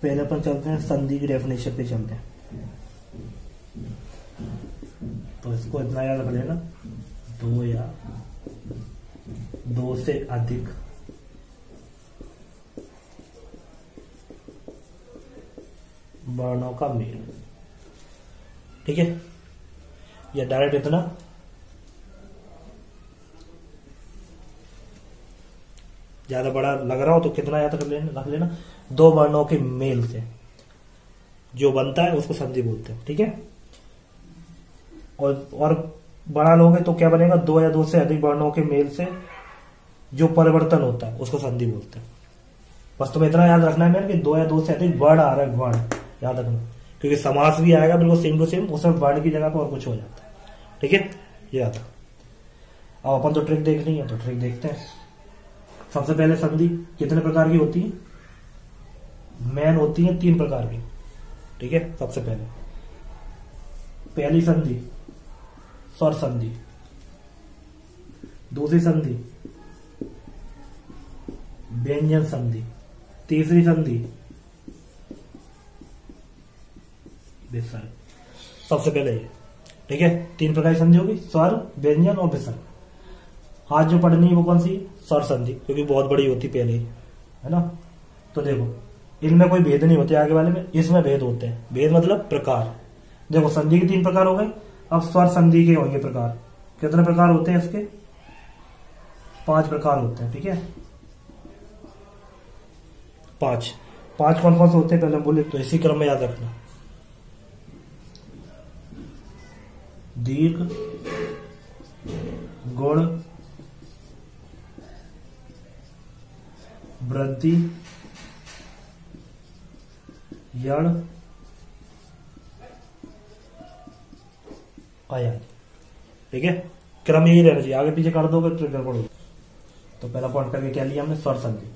पहले अपन चलते हैं संधि की डेफिनेशन पे चलते हैं। तो इसको इतना याद रख लेना, दो या दो से अधिक वर्णों का मेल। ठीक है, या डायरेक्ट इतना ज्यादा बड़ा लग रहा हो तो कितना याद रख लेना, दो वर्णों के मेल से जो बनता है उसको संधि बोलते हैं। ठीक है, और बड़ा लोगे तो क्या बनेगा, दो या दो से अधिक वर्णों के मेल से जो परिवर्तन होता है उसको संधि बोलते हैं। बस तुम्हें इतना याद रखना है मेरे कि दो या दो से अधिक वर्ण आ रहा है, वर्ण याद रखना, क्योंकि समास भी आएगा बिल्कुल सेम टू सेम, उसमें वर्ण की जगह पर और कुछ हो जाता है। ठीक है, ये आता। अब अपन तो ट्रिक देखनी है, तो ट्रिक देखते हैं। सबसे पहले संधि कितने प्रकार की होती है, मेन होती है 3 प्रकार की। ठीक है, सबसे पहली संधि स्वर संधि, दूसरी संधि व्यंजन संधि, तीसरी संधि विसर्ग। सबसे पहले ये, ठीक है, 3 प्रकार की संधि होगी, स्वर, व्यंजन और विसर्ग। आज जो पढ़नी है वो कौन सी, स्वर संधि, क्योंकि बहुत बड़ी होती पहले ही, है ना। तो देखो इनमें कोई भेद नहीं होते, आगे वाले में इसमें भेद होते हैं। भेद मतलब प्रकार। देखो संधि के 3 प्रकार हो गए, अब स्वर संधि के होंगे प्रकार। कितने प्रकार होते हैं इसके, 5 प्रकार होते हैं। ठीक है, 5 कौन कौन से होते हैं पहले बोले, तो इसी क्रम में याद रखना। दीर्घ, गुण, वृद्धि, यण, आयाम। ठीक है, क्रम यही रहना चाहिए, आगे पीछे कर दोगे तो गड़बड़ होगी। तो पहला पॉइंट करके क्या लिया हमने, स्वर संधि।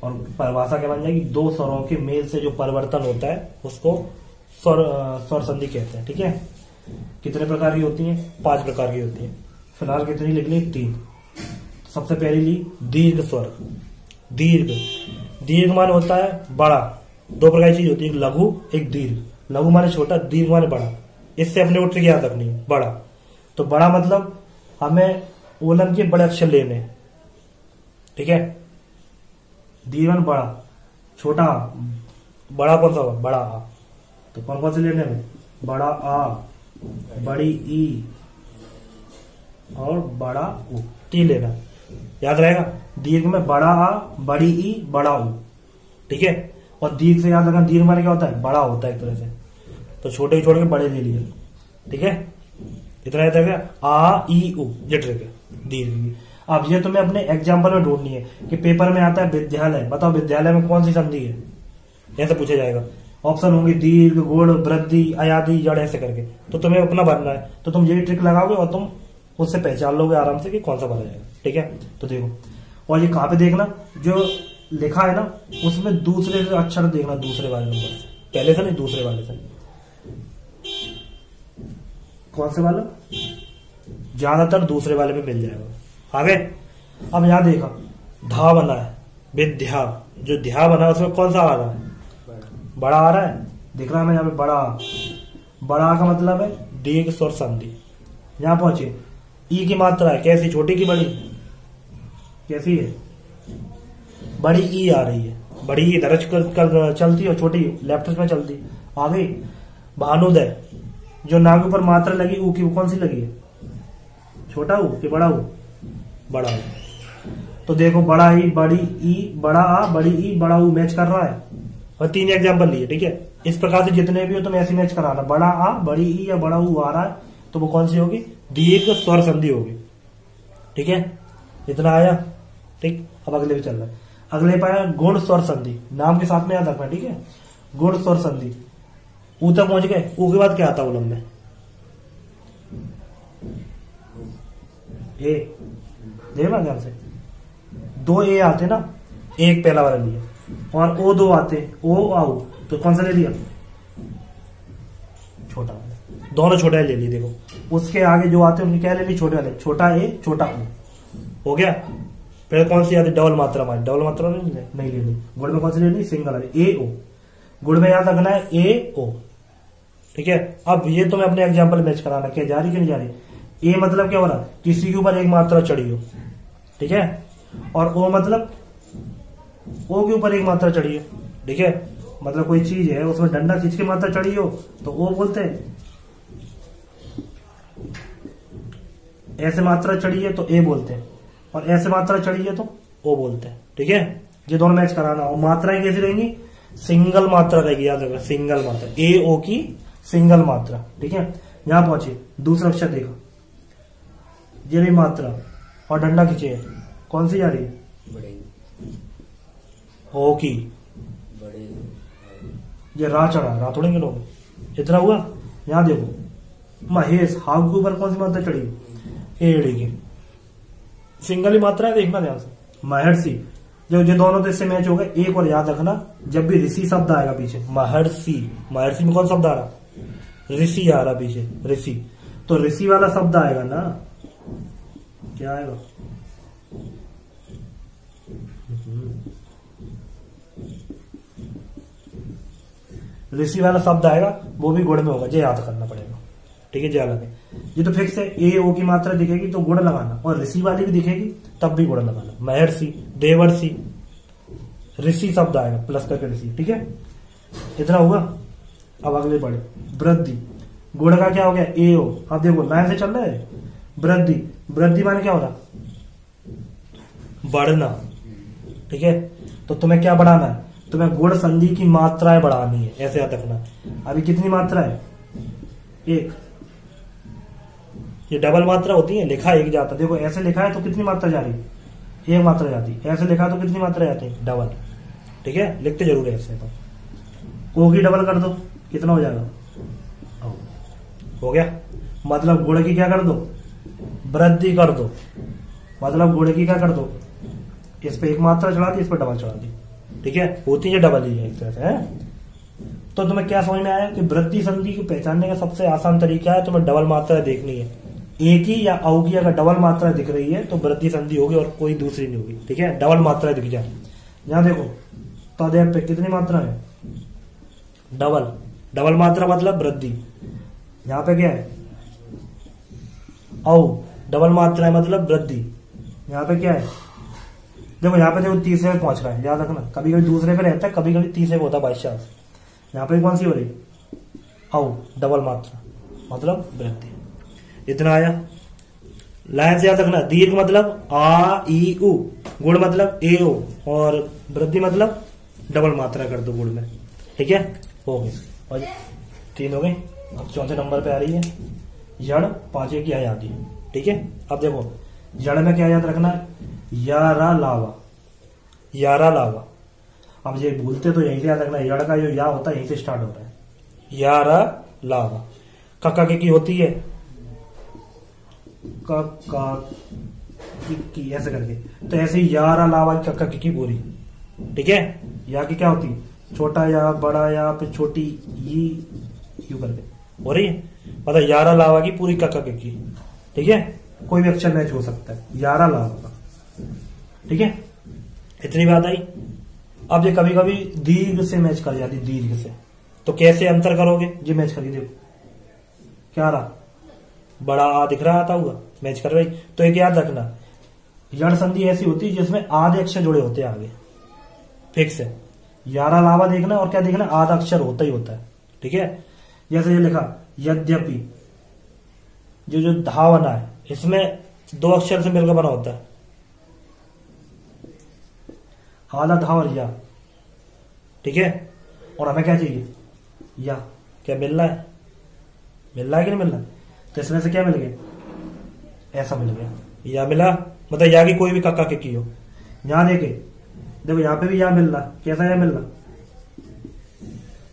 और परिभाषा क्या बन जाएगी, 2 स्वरों के मेल से जो परिवर्तन होता है उसको स्वर संधि कहते हैं। ठीक है, कितने प्रकार की होती हैं, 5 प्रकार की होती हैं। फिलहाल कितनी लिख ली, 3। सबसे पहली ली दीर्घ स्वर। दीर्घ माने होता है बड़ा। 2 प्रकार की चीज होती है, एक लघु एक दीर्घ। लघु माने छोटा, दीर्घ माने बड़ा। इससे अपने को ट्रिक याद रखनी है, बड़ा। तो बड़ा मतलब हमें ओलन के बड़े अक्षर लेने। ठीक है, दीर्घ माने बड़ा, छोटा, बड़ा कौन सा होगा, बड़ा आ। तो कौन कौन से लेने में, बड़ा आ, बड़ी ई और बड़ा उ, 3 लेना, याद रहेगा। दीर्घ में बड़ा आ, बड़ी ई, बड़ा उ। ठीक है, और दीर्घ से याद रखना, दीर्घ माने क्या होता है, बड़ा होता है एक तरह से। तो छोटे छोड़ के बड़े ले लिए। ठीक है, इतना याद रखेगा, आ ई उ, ये ट्रिक है दीर्घ की। अब ये तुम्हें अपने एग्जाम्पल में ढूंढनी है कि पेपर में आता है विद्यालय, बताओ विद्यालय में कौन सी संधि है, ऐसे पूछा जाएगा। ऑप्शन होंगे दीर्घ, गुण, वृद्धि, अयादि, जड़, ऐसे करके। तो तुम्हें अपना भरना है, तो तुम यही ट्रिक लगाओगे और तुम उससे पहचान लोगे आराम से कि कौन सा भरा जाएगा। ठीक है, तो देखो, और ये कहां पे देखना, जो लिखा है ना उसमें दूसरे से अक्षर देखना, दूसरे वाले नंबर से, पहले से नहीं, दूसरे वाले से। कौन से वाला, ज्यादातर दूसरे वाले में मिल जाएगा। आगे अब यहां देखा, धा बना है, विद्या, जो ध्या बना है उसमें कौन सा आ रहा है, बड़ा आ रहा है, दिख रहा है यहाँ पे बड़ा का मतलब है दीर्घ स्वर संधि। यहां पहुंचे, ई की मात्रा है कैसी, छोटी की बड़ी, कैसी है, बड़ी ई आ रही है। बड़ी ई इधर चलती और छोटी लेफ्ट में चलती। आ गई भानुदय, जो नागु पर मात्रा लगी ऊ की, वो कौन सी लगी है, छोटा ऊ कि बड़ा ऊ, बड़ा ऊ। तो देखो बड़ा ई, बड़ी ई, बड़ा आ, बड़ी ई, बड़ा ऊ मैच कर रहा है। और 3 एग्जाम्पल लिए। ठीक है, इस प्रकार से जितने भी हो तुम ऐसे मैच कराना, बड़ा आ, बड़ी ई या बड़ा ऊ आ रहा है तो वो कौन सी होगी, दीर्घ स्वर संधि होगी। ठीक है, इतना आया। ठीक, अब अगले पे चल रहा है। अगले पाया गुण स्वर संधि, नाम के साथ में याद रखना। ठीक है, गुण स्वर संधि, ऊ तक पहुंच गए। ऊ के बाद क्या आता उलम में, ए, देखना ध्यान से, 2 ए आते ना, एक पहला वाला लिया, और ओ 2 आते, ओ आओ, तो कौन सा ले लिया, छोटा वाला। दोनों छोटे ले लिए। देखो उसके आगे जो आते हैं उनकी क्या ले ली, छोटे वाले, छोटा ए छोटा ऊ, हो गया। फिर कौन सी आती है? डबल मात्रा हमारी। डबल मात्रा नहीं लेनी। गुण में कौन सी लेनी? सिंगल आती, ए ओ। गुण में याद रखना है ए ओ, ठीक है। अब ये तो मैं अपने एग्जाम्पल मैच कराना, क्या जा रही कि नहीं जा रही? ए मतलब क्या हो रहा? किसी के ऊपर एक मात्रा चढ़ी हो, ठीक है। और ओ मतलब ओ के ऊपर एक मात्रा चढ़ी हो, ठीक है। मतलब कोई चीज है उसमें डंडा खींच के मात्रा चढ़ी हो तो ओ बोलते हैं। ऐसे मात्रा चढ़ी है तो ए बोलते हैं, और ऐसे मात्रा चढ़ी है तो ओ बोलते हैं, ठीक है। ये दोनों मैच कराना। और मात्राएं कैसी रहेंगी? सिंगल मात्रा रहेगी, याद रखना, सिंगल मात्रा, ए ओ की सिंगल मात्रा, ठीक है। यहां पहुंचे, दूसरा अक्षर देखो, ये रही मात्रा और डंडा खींचे है, कौन सी जा रही है? हो की। ये रा चढ़ा, रा थोड़ेंगे लोग, इतना हुआ। यहां देखो, महेश, हाउ के ऊपर कौन सी मात्रा चढ़ी? एड़ी की। सिंगल ही मात्रा है, देखना ध्यान से। महर्षि, जो ये दोनों तो इससे मैच हो गए। एक और याद रखना, जब भी ऋषि शब्द आएगा पीछे, महर्षि, महर्षि में कौन शब्द आ रहा? ऋषि आ रहा पीछे, ऋषि। तो ऋषि वाला शब्द आएगा ना, क्या आएगा? ऋषि वाला शब्द आएगा, वो भी गुण में होगा, ये याद करना पड़ेगा, ठीक है। ये अलग है, ये तो फिक्स है। ए ओ की मात्रा दिखेगी तो गुण लगाना, और ऋषि वाली भी दिखेगी तब भी गुण लगाना। महर्षि, देवर्षि, ऋषि शब्द आएगा प्लस करके ऋषि, ठीक है। इतना हुआ। अब अगले बढ़े, वृद्धि। गुण का क्या हो गया? ए ओ। अब देखो लाइन से चल रहा है। वृद्धि, वृद्धि माने क्या हो रहा? बढ़ना, ठीक है। तो तुम्हें क्या बढ़ाना है? तुम्हें गुण संधि की मात्राएं बढ़ानी है, ऐसे याद रखना। अभी कितनी मात्रा है? एक। ये डबल मात्रा होती है, लिखा एक जाता, देखो ऐसे लिखा है तो कितनी मात्रा जा रही? एक मात्रा जाती। ऐसे लिखा तो कितनी मात्रा जाती है? डबल, ठीक है। लिखते जरूर है ऐसे। तो ओ की डबल कर दो, कितना हो जाएगा? हो गया। मतलब गुण की क्या कर दो? वृद्धि कर दो। मतलब गुण की क्या कर दो? इस पे एक मात्रा चढ़ा दी, इस पे डबल चढ़ा दी, ठीक है। होती है डबल ही है एक तरह से, है। तो तुम्हें क्या समझ में आया कि वृद्धि संधि को पहचानने का सबसे आसान तरीका है, तुम्हें डबल मात्रा देखनी है। एक ही या औ की अगर डबल मात्रा दिख रही है तो वृद्धि संधि होगी और कोई दूसरी नहीं होगी, ठीक है। डबल मात्रा दिख जाए। यहां देखो, तदेव पे कितनी मात्रा है? डबल। डबल मात्रा मतलब वृद्धि। यहां पे क्या है? औ। डबल मात्रा है मतलब वृद्धि। यहां पे क्या है? देखो यहाँ पे देखो तीसरे पे पहुंच रहा है, याद रखना। कभी कभी दूसरे पे रहता है, कभी कभी तीसरे पे होता है, बाई चांस। यहाँ पे कौन सी हो रही? औ, डबल मात्रा मतलब वृद्धि। इतना आया। लाइन से याद रखना, दीर्घ मतलब आ ई उ, गुण मतलब ए ओ, और वृद्धि मतलब डबल मात्रा कर दो गुण में, ठीक है। हो गई, और 3 हो गई। अब चौथे नंबर पे आ रही है जड़, 5 की याद है, ठीक है। अब देखो जड़ में क्या याद रखना है? यारा लावा, यारा लावा। अब ये भूलते तो यहीं से याद रखना, यड़ का जो या होता है यहीं से स्टार्ट होता है। यारा लावा। कक्का की होती है कक्का की, ऐसे करके। तो ऐसे ही यारा लावा की कक्का की पूरी, ठीक है। या की क्या होती है? छोटा या, बड़ा या, फिर छोटी ई, यू करके हो रही है। मतलब यारा लावा की पूरी कक्का की, ठीक है। कोई भी अक्षर मैच हो सकता है, यारा लावा का, ठीक है। इतनी बात आई। अब ये कभी कभी दीर्घ से मैच कर जाती, दीर्घ से। तो कैसे अंतर करोगे? ये मैच करिए, देखो क्या रहा? बड़ा आ दिख रहा था हुआ, मैच कर रही। तो एक याद रखना, यड़ संधि ऐसी होती है जिसमें आधे अक्षर जुड़े होते हैं आगे, फिक्स है। यारा लावा देखना, और क्या देखना? आधा अक्षर होता ही होता है, ठीक है। जैसे ये लिखा यद्यपि, जो धा बना है इसमें 2 अक्षर से मिलकर बना होता है, आधा धा और या, ठीक है। और हमें क्या चाहिए? या। क्या मिल रहा है? मिल रहा है कि नहीं मिल रहा? तो इसमें से क्या मिल गया? ऐसा मिल गया, या मिला। मतलब या की कोई भी कक्का की हो। यहां देखे, देखो यहाँ पे भी या मिल रहा। कैसा या मिल रहा?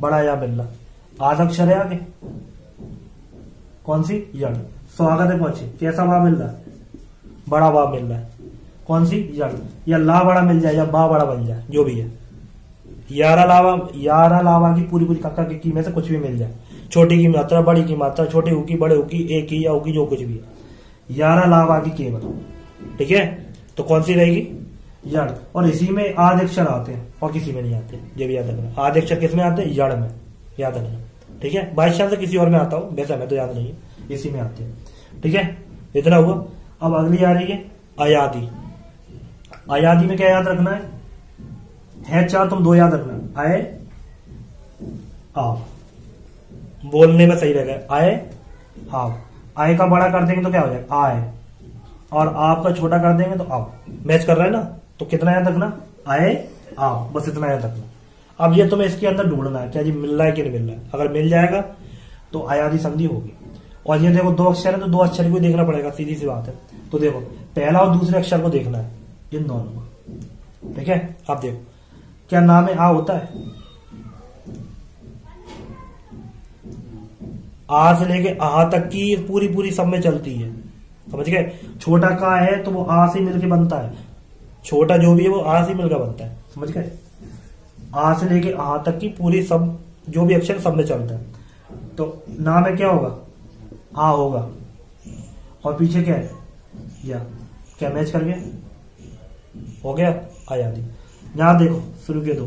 बड़ा या मिल रहा, आधा अक्षर है आगे, कौन सी? यड़। स्वागत है पहुंचे, कैसा वाह मिल रहा है? बड़ा वाह मिल रहा है, कौन सी? यड़। या ला बड़ा मिल जाए या बा बड़ा बन जाए, जो भी है। यारा लावा की पूरी कक्का की में से कुछ भी मिल जाए। छोटी की मात्रा, बड़ी की मात्रा, छोटी ऊ की, बड़े ऊ की, एक की या ऊ की, जो कुछ भी है। यारा लावा की केवल, ठीक है। तो कौन सी रहेगी? यण, और इसी में आदि अक्षर आते हैं और किसी में नहीं आते, ये भी याद रखना। आदि अक्षर किस में आते हैं? यण में, याद रखना। ठीक है, बाई चांस से किसी और में आता हो, वैसे हमें तो याद नहीं है, इसी में आते हैं। ठीक है, इतना हुआ। अब अगली आ रही है अयादि। अयादि में क्या याद रखना है 4, तुम 2 याद रखना, आए आ, बोलने में सही रहेगा, आए आ। आय का बड़ा कर देंगे तो क्या हो जाएगा? आय, और आप का छोटा कर देंगे तो आप। मैच कर रहा है ना, तो कितना याद रखना? आए आ, बस इतना याद रखना। अब ये तुम्हें इसके अंदर ढूंढना है, क्या जी मिल रहा है कि नहीं मिल रहा है। अगर मिल जाएगा तो अयादि संधि होगी। और ये देखो 2 अक्षर है तो 2 अक्षर को देखना पड़ेगा, सीधी सी बात है। तो देखो पहला और दूसरे अक्षर को देखना है, इन दोनों को। ठीक है, अब देखो क्या नाम है? आ होता है, आ से लेके आ तक की पूरी सब में चलती है, समझ गए। छोटा का है तो वो आ से मिलके बनता है, छोटा जो भी है वो आ से मिलकर बनता है, समझ गए। आ से लेके आ तक की पूरी सब जो भी अक्षर सब में चलता है। तो नाम है क्या होगा? आ होगा, और पीछे क्या है? या। क्या मैच कर गया? हो गया अयादि। यहां देखो शुरू के दो,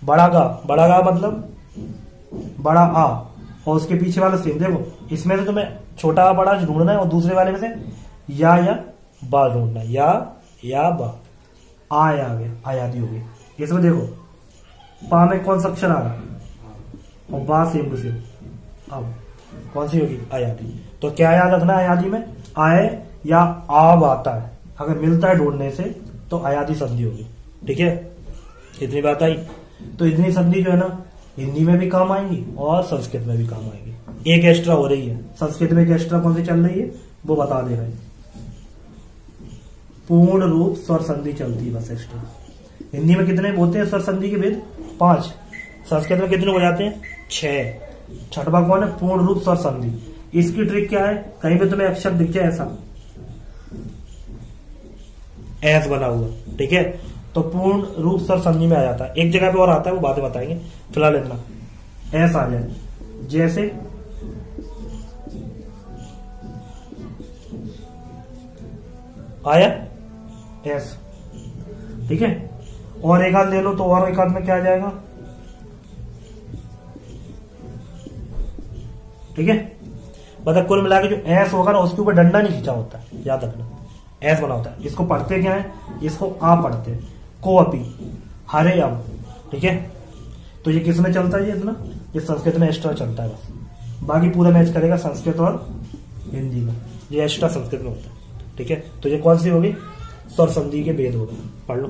बड़ा गा मतलब बड़ा आ, और उसके पीछे वाला सेम। देखो इसमें से तुम्हें छोटा आ बड़ा ढूंढना है, और दूसरे वाले में से या बा ढूंढना है, या बा। आ गया, अयादि हो गई। इसमें देखो पा में कौन सा अक्षर आ रहा है, और बा सेम टू सेम। अब कौन सी होगी? अयादि। तो क्या याद रखना है अयादि में? आए या आब आता है, अगर मिलता है ढूंढने से तो अयादि संधि होगी। ठीक है, इतनी बात आई। तो इतनी संधि जो है ना हिंदी में भी काम आएंगी और संस्कृत में भी काम आएंगी। एक एक्स्ट्रा हो रही है संस्कृत में, एक एक्स्ट्रा कौन सी चल रही है वो बता दे रहे हैं। पूर्ण रूप स्वर संधि चलती है बस एक्स्ट्रा। हिंदी में कितने होते हैं स्वर संधि के भेद? 5। संस्कृत में कितने हो जाते हैं? 6। छठवा कौन है? पूर्ण रूप स्वर संधि। इसकी ट्रिक क्या है? कहीं पे तुम्हें अक्षर दिख जाए ऐसा एस बना हुआ, ठीक है, तो पूर्ण रूप स्वर संधि में आ जाता है। एक जगह पे और आता है, वो बाद में बताएंगे, फिलहाल इतना एस आ जाए। जैसे आया एस, ठीक है। और एक हाथ ले लो तो और एक हाथ में क्या आ जाएगा? ठीक है, मतलब कुल मिला के जो एस होगा ना उसके ऊपर डंडा नहीं खींचा होता है, याद रखना, एस बना होता है। इसको पढ़ते क्या है? इसको आ पढ़ते हैं, को अपी, हरे अम, ठीक है। तो ये किस में चलता है? ये इतना, ये संस्कृत में एक्स्ट्रा चलता है बस, बाकी पूरा मैच करेगा संस्कृत और हिंदी में, ये एक्स्ट्रा संस्कृत में होता है, ठीक है। तो ये कौन सी होगी? स्वर संधि के भेद होगा, पढ़ लो।